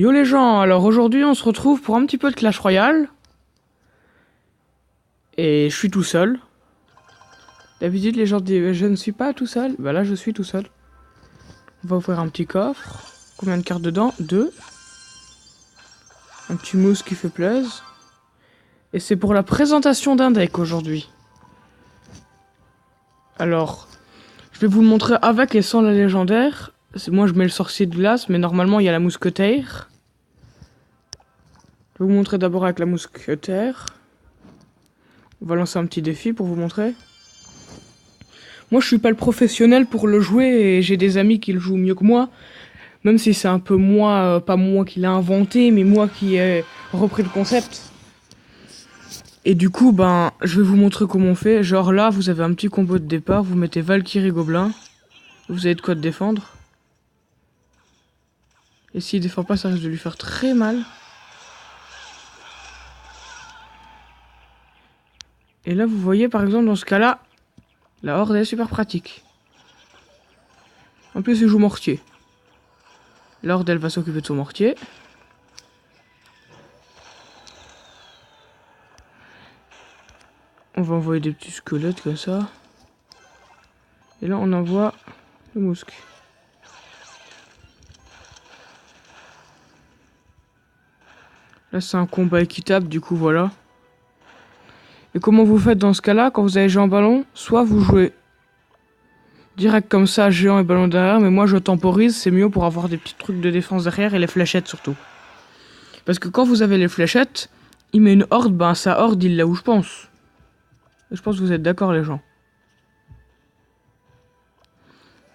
Yo les gens, alors aujourd'hui on se retrouve pour un petit peu de Clash Royale. Et je suis tout seul. D'habitude les gens disent je ne suis pas tout seul. Bah là je suis tout seul. On va ouvrir un petit coffre. Combien de cartes dedans? 2. Un petit mousse qui fait plaisir. Et c'est pour la présentation d'un deck aujourd'hui. Alors, je vais vous le montrer avec et sans la légendaire. Moi je mets le sorcier de glace, mais normalement il y a la mousquetaire. Je vais vous montrer d'abord avec la mousquetaire. On va lancer un petit défi pour vous montrer. Moi je suis pas le professionnel pour le jouer et j'ai des amis qui le jouent mieux que moi. Même si c'est un peu moi, pas moi qui l'ai inventé, mais moi qui ai repris le concept. Et du coup, ben, je vais vous montrer comment on fait. Genre là, vous avez un petit combo de départ, vous mettez Valkyrie Gobelin. Vous avez de quoi te défendre. Et s'il défend pas, ça risque de lui faire très mal. Et là, vous voyez, par exemple, dans ce cas-là, la horde est super pratique. En plus, il joue mortier. La horde, elle va s'occuper de son mortier. On va envoyer des petits squelettes comme ça. Et là, on envoie le mousque. Là, c'est un combat équitable, du coup, voilà. Et comment vous faites dans ce cas-là, quand vous avez géant ballon? Soit vous jouez direct comme ça, géant et ballon derrière, mais moi je temporise, c'est mieux pour avoir des petits trucs de défense derrière et les fléchettes surtout. Parce que quand vous avez les fléchettes, il met une horde, ben sa horde il là où je pense. Et je pense que vous êtes d'accord les gens.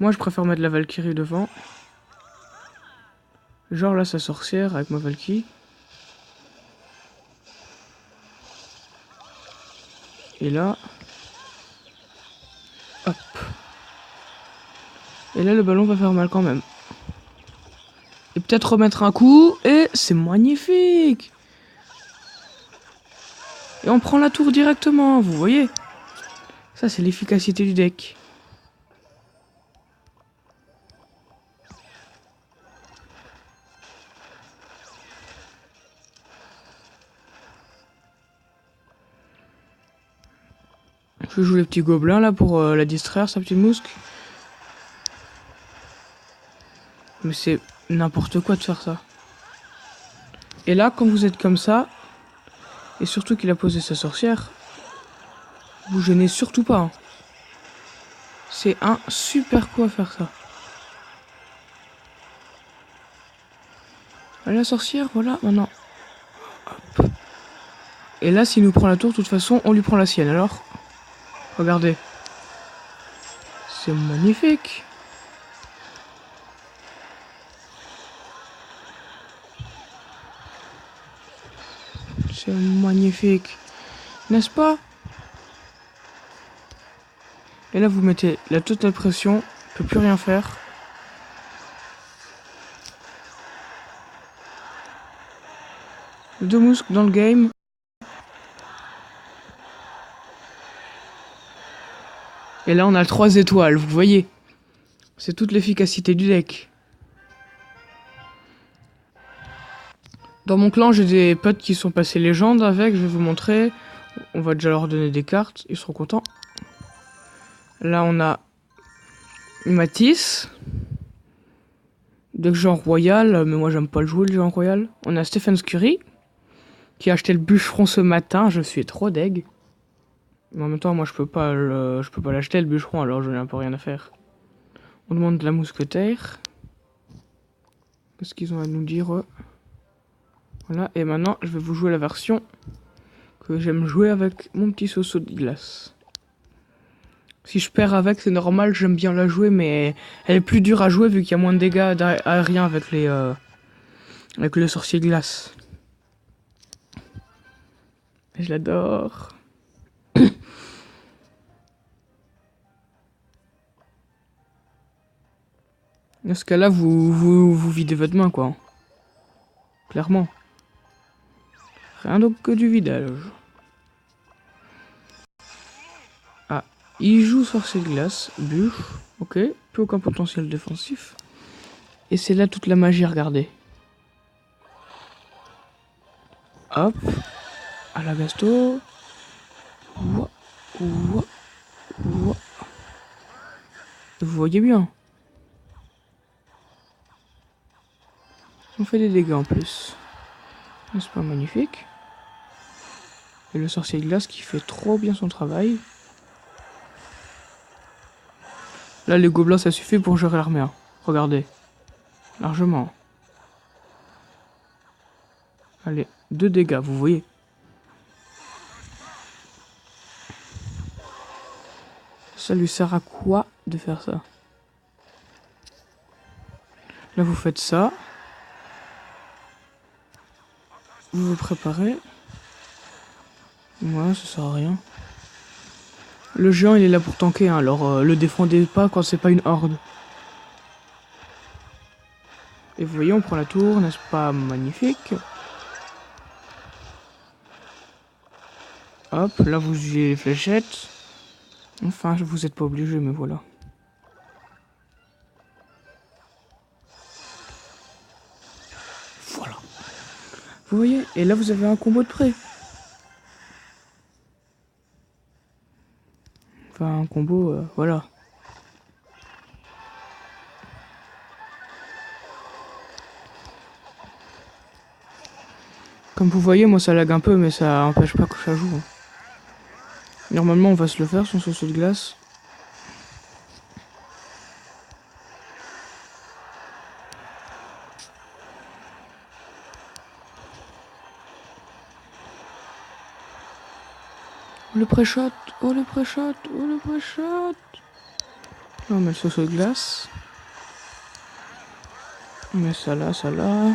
Moi je préfère mettre la Valkyrie devant. Genre là sa sorcière avec ma Valkyrie. Et là... Hop. Et là le ballon va faire mal quand même. Et peut-être remettre un coup, et c'est magnifique. Et on prend la tour directement, vous voyez. Ça c'est l'efficacité du deck. Je joue les petits gobelins là pour la distraire, sa petite mousque. Mais c'est n'importe quoi de faire ça. Et là, quand vous êtes comme ça, et surtout qu'il a posé sa sorcière, vous gênez surtout pas. Hein. C'est un super coup à faire ça. La sorcière, voilà, maintenant. Hop. Et là, s'il nous prend la tour, de toute façon, on lui prend la sienne. Alors, regardez. C'est magnifique. C'est magnifique. N'est-ce pas? Et là, vous mettez la totale pression. On peut plus rien faire. Deux mousques dans le game. Et là, on a 3 étoiles, vous voyez. C'est toute l'efficacité du deck. Dans mon clan, j'ai des potes qui sont passés légende avec, je vais vous montrer. On va déjà leur donner des cartes, ils seront contents. Là, on a Matisse. De genre royal, mais moi j'aime pas le jouer le genre royal. On a Stephen Curry, qui a acheté le bûcheron ce matin, je suis trop deg. Mais en même temps, moi je peux pas l'acheter le bûcheron, alors je n'ai un peu rien à faire. On demande de la mousquetaire. Qu'est-ce qu'ils ont à nous dire eux? Voilà, et maintenant je vais vous jouer la version que j'aime jouer avec mon petit soso de glace. Si je perds avec, c'est normal, j'aime bien la jouer, mais elle est plus dure à jouer vu qu'il y a moins de dégâts aériens avec avec le sorcier de glace. Je l'adore. Dans ce cas-là, vous videz votre main, quoi. Clairement. Rien d'autre que du vidage. Ah, il joue sorcier de glace, bûche, ok, plus aucun potentiel défensif. Et c'est là toute la magie, regardez. Hop. À la gasto. Ouah, ouah, ouah. Vous voyez bien. On fait des dégâts en plus. N'est-ce pas magnifique? Et le sorcier de glace qui fait trop bien son travail. Là, les gobelins, ça suffit pour gérer l'armée. Hein. Regardez. Largement. Allez, 2 dégâts, vous voyez. Ça lui sert à quoi de faire ça? Là, vous faites ça. Vous vous préparez. Ouais, ça sert à rien. Le géant, il est là pour tanker, hein, alors le défendez pas quand c'est pas une horde. Et vous voyez, on prend la tour, n'est-ce pas magnifique? Hop, là vous utilisez les fléchettes. Enfin, vous êtes pas obligé, mais voilà. Voilà. Vous voyez, et là vous avez un combo de près. Enfin, un combo, voilà. Comme vous voyez, moi ça lag un peu, mais ça empêche pas que ça joue. Hein. Normalement, on va se le faire, son saut de glace. Oh, le pré-shot, oh le pré-shot, oh le pré-shot. Là, on met le saut de glace. On met ça là, ça là.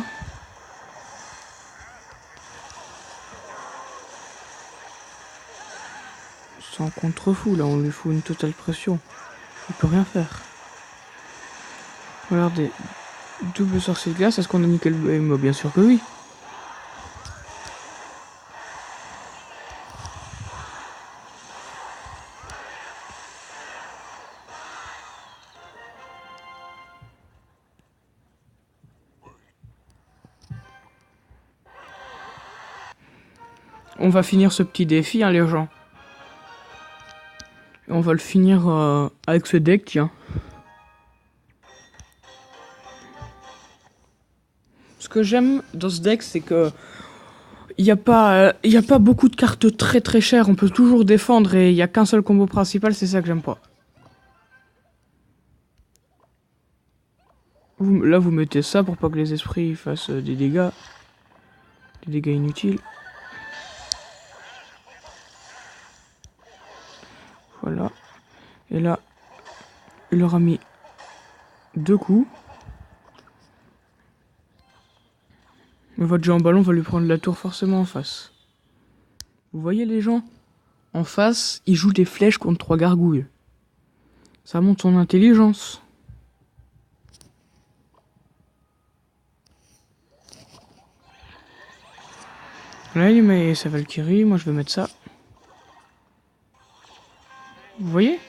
C'est un contre-fou, là, on lui fout une totale pression. Il peut rien faire. Regardez. Double sorcier de glace, est-ce qu'on a niqué le BMO? Bien sûr que oui. On va finir ce petit défi, hein, les gens. Et on va le finir avec ce deck, tiens. Ce que j'aime dans ce deck, c'est que il n'y a pas beaucoup de cartes très très chères. On peut toujours défendre et il n'y a qu'un seul combo principal, c'est ça que j'aime pas. Là, vous mettez ça pour pas que les esprits fassent des dégâts. Des dégâts inutiles. Voilà. Et là, il leur a mis 2 coups. Mais votre géant ballon va lui prendre la tour forcément en face. Vous voyez les gens? En face, il joue des flèches contre 3 gargouilles. Ça montre son intelligence. Là, il met sa Valkyrie. Moi, je vais mettre ça. Vous voyez?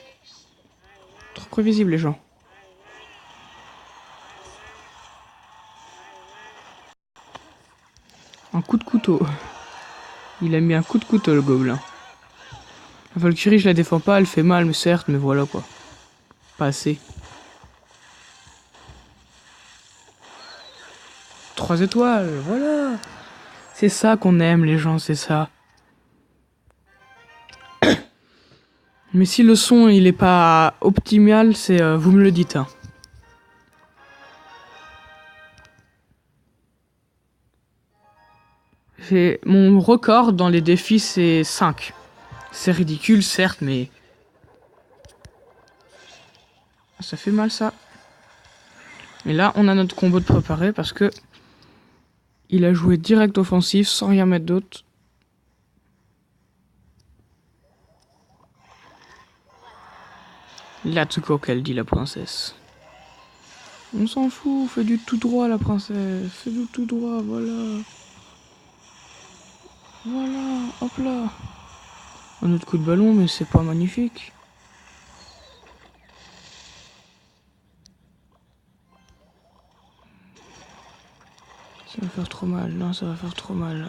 Trop prévisible, les gens. Un coup de couteau. Il a mis un coup de couteau, le gobelin. La Valkyrie, je la défends pas. Elle fait mal, mais certes, mais voilà quoi. Pas assez. 3 étoiles, voilà. C'est ça qu'on aime, les gens, c'est ça. Mais si le son, il est pas optimal, c'est vous me le dites. Hein. Mon record dans les défis, c'est 5. C'est ridicule, certes, mais... Ça fait mal, ça. Et là, on a notre combo de préparé parce que... Il a joué direct offensif, sans rien mettre d'autre. Let's go, qu'elle dit la princesse. On s'en fout, fais du tout droit, la princesse. Fais du tout droit, voilà. Voilà, hop là. Un autre coup de ballon, mais c'est pas magnifique. Ça va faire trop mal, non, ça va faire trop mal.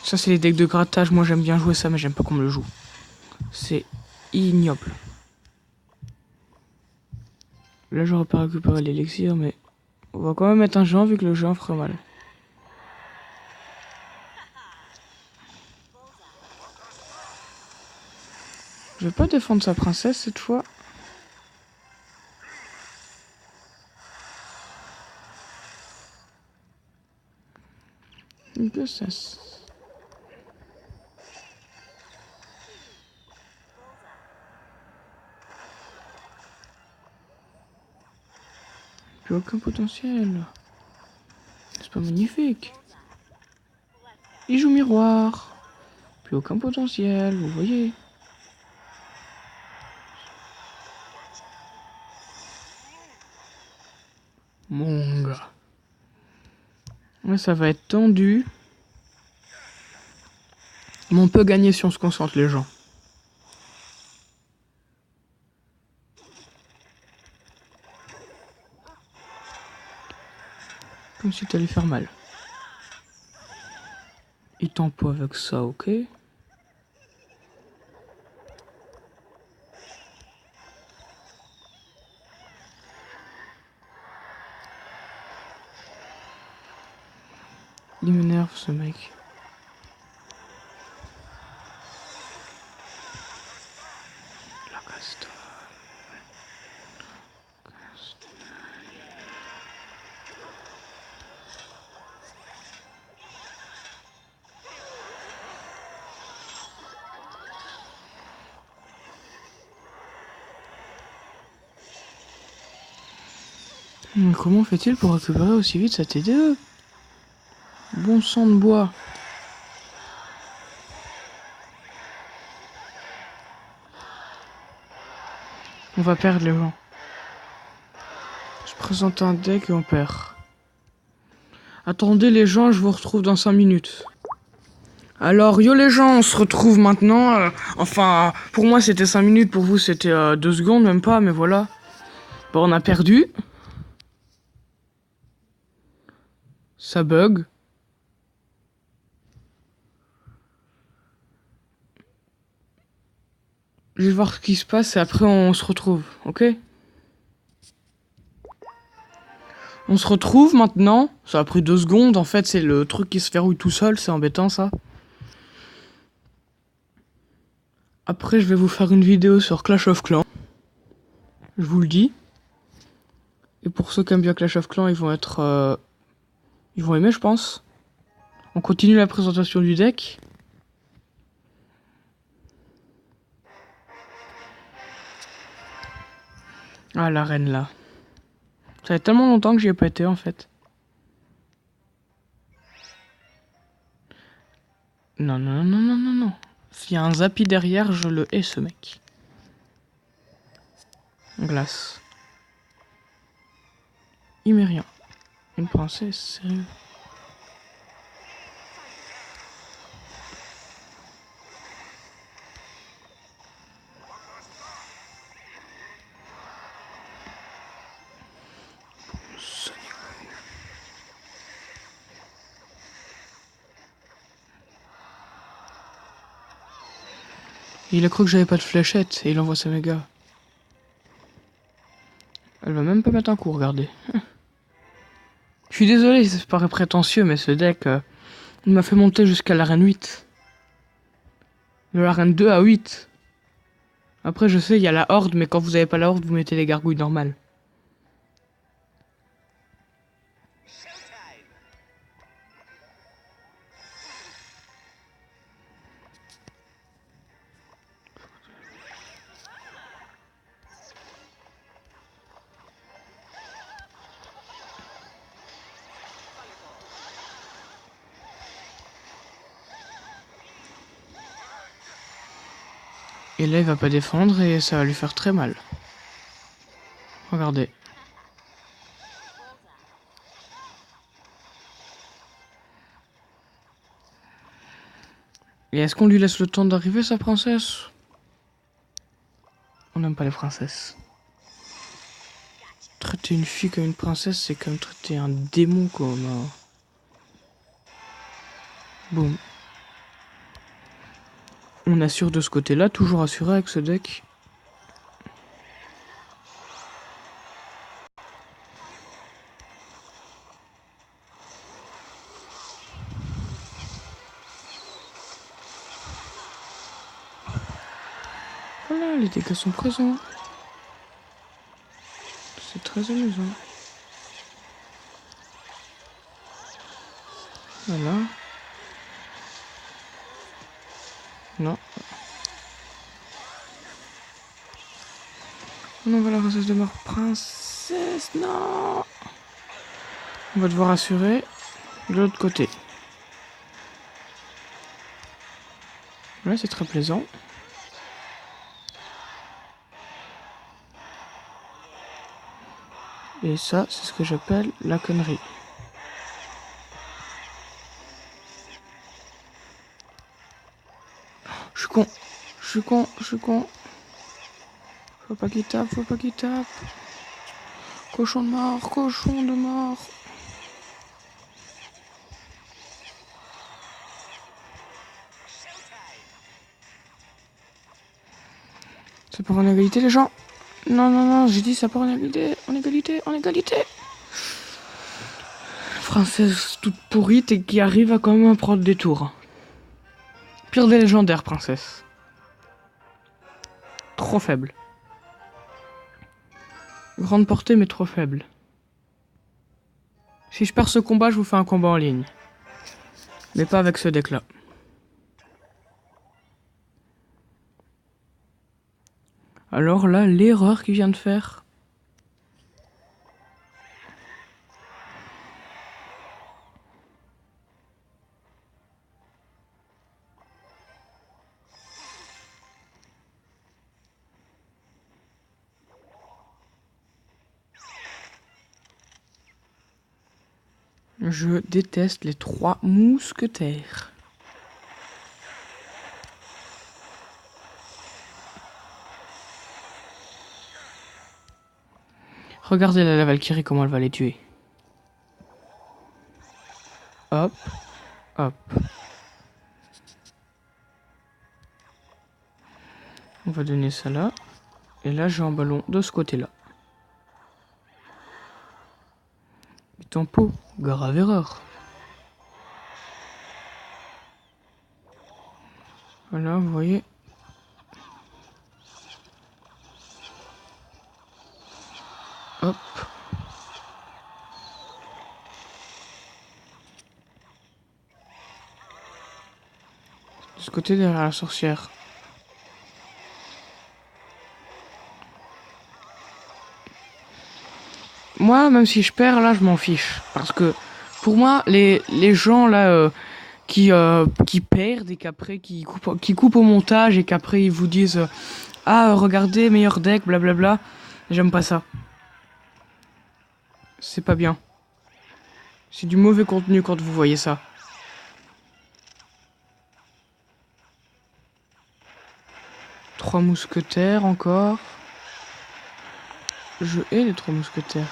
Ça, c'est les decks de grattage. Moi, j'aime bien jouer ça, mais j'aime pas qu'on me le joue. C'est ignoble. Là, j'aurais pas récupéré l'élixir, mais on va quand même mettre un géant vu que le géant ferait mal. Je vais pas défendre sa princesse cette fois. Que ça. Plus aucun potentiel. C'est pas magnifique. Il joue miroir. Plus aucun potentiel, vous voyez. Mon gars. Là, ça va être tendu. Mais on peut gagner si on se concentre, les gens. Comme si t'allais faire mal. Il tempo avec ça, ok. Il m'énerve ce mec. La castagne. Comment fait-il pour récupérer aussi vite sa TDE? Bon sang de bois. On va perdre les gens. Je présente un deck et on perd. Attendez les gens, je vous retrouve dans 5 minutes. Alors yo les gens, on se retrouve maintenant. Enfin, pour moi c'était 5 minutes, pour vous c'était 2 secondes, même pas, mais voilà. Bon, on a perdu. Ça bug. Je vais voir ce qui se passe et après on se retrouve, ok? On se retrouve maintenant. Ça a pris 2 secondes. En fait, c'est le truc qui se verrouille tout seul. C'est embêtant, ça. Après, je vais vous faire une vidéo sur Clash of Clans. Je vous le dis. Et pour ceux qui aiment bien Clash of Clans, ils vont être... Ils vont aimer, je pense. On continue la présentation du deck. Ah, l'arène, là. Ça fait tellement longtemps que j'y ai pas été, en fait. Non, non, non, non, non, non. S'il y a un Zappy derrière, je le hais, ce mec. Glace. Il met rien. Une princesse, sérieux. Il a cru que j'avais pas de fléchette et il envoie sa méga. Elle va même pas mettre un coup, regardez. Je suis désolé, ça paraît prétentieux, mais ce deck, il m'a fait monter jusqu'à l'arène 8. De l'arène 2 à 8. Après, je sais, il y a la horde, mais quand vous avez pas la horde, vous mettez les gargouilles normales. Et là, il va pas défendre et ça va lui faire très mal. Regardez. Et est-ce qu'on lui laisse le temps d'arriver, sa princesse? On n'aime pas les princesses. Traiter une fille comme une princesse, c'est comme traiter un démon comme un... Boum. On assure de ce côté-là, toujours assuré avec ce deck. Voilà, les dégâts sont présents. C'est très amusant. Voilà. Non. Non, voilà, princesse de mort. Princesse, non. On va devoir assurer de l'autre côté. Voilà, c'est très plaisant. Et ça, c'est ce que j'appelle la connerie. Je suis con. Je suis con. Je suis con. Faut pas qu'il tape. Faut pas qu'il tape. Cochon de mort. Cochon de mort. C'est pour en égalité, les gens. Non, non, non, j'ai dit ça pour en égalité. En égalité, en égalité. Princesse toute pourrite et qui arrive à quand même prendre des tours. Pire des légendaires, princesse. Trop faible. Grande portée, mais trop faible. Si je perds ce combat, je vous fais un combat en ligne. Mais pas avec ce deck-là. Alors là, l'erreur qu'il vient de faire. Je déteste les 3 mousquetaires. Regardez la Valkyrie, comment elle va les tuer. Hop, hop. On va donner ça là. Et là, j'ai un ballon de ce côté-là. Tempo, grave erreur. Voilà, vous voyez. Hop. De ce côté, derrière la sorcière. Moi, même si je perds, là, je m'en fiche. Parce que, pour moi, les gens, là, qui perdent et qu'après, qui coupent au montage et qu'après, ils vous disent ah, regardez, meilleur deck, blablabla. J'aime pas ça. C'est pas bien. C'est du mauvais contenu quand vous voyez ça. Trois mousquetaires encore. Je hais les 3 mousquetaires.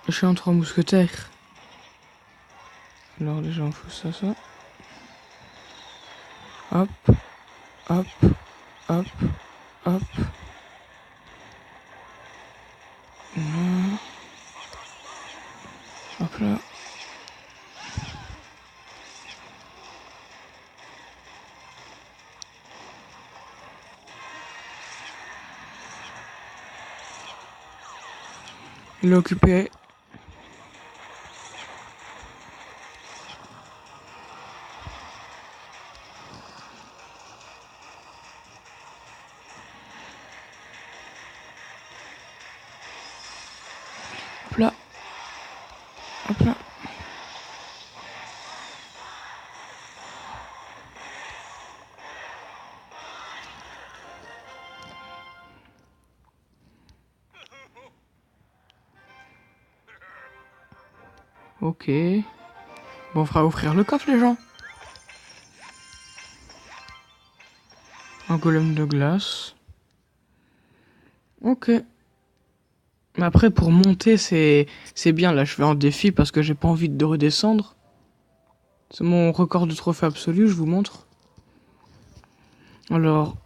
Je suis en 3 mousquetaires. Alors déjà on fout ça. Hop, hop, hop, hop. Voilà. Hop là. Il est occupé. Hop là. Hop là. Ok. Bon, on fera ouvrir le coffre, les gens. Un golem de glace. Ok. Mais après, pour monter, c'est bien. Là, je fais un défi parce que j'ai pas envie de redescendre. C'est mon record de trophée absolu, je vous montre. Alors,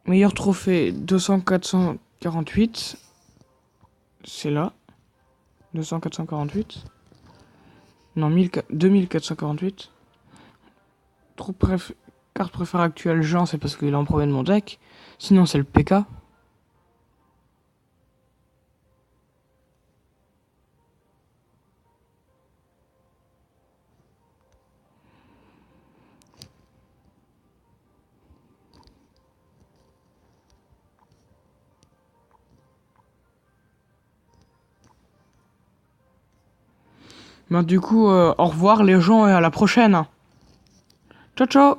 meilleur trophée 200-448. C'est là. 200-448. Non, 2448. Carte préférée actuelle, Jean, c'est parce qu'il est en premier de mon deck. Sinon, c'est le PK. Ben, du coup, au revoir les gens et à la prochaine. Ciao, ciao!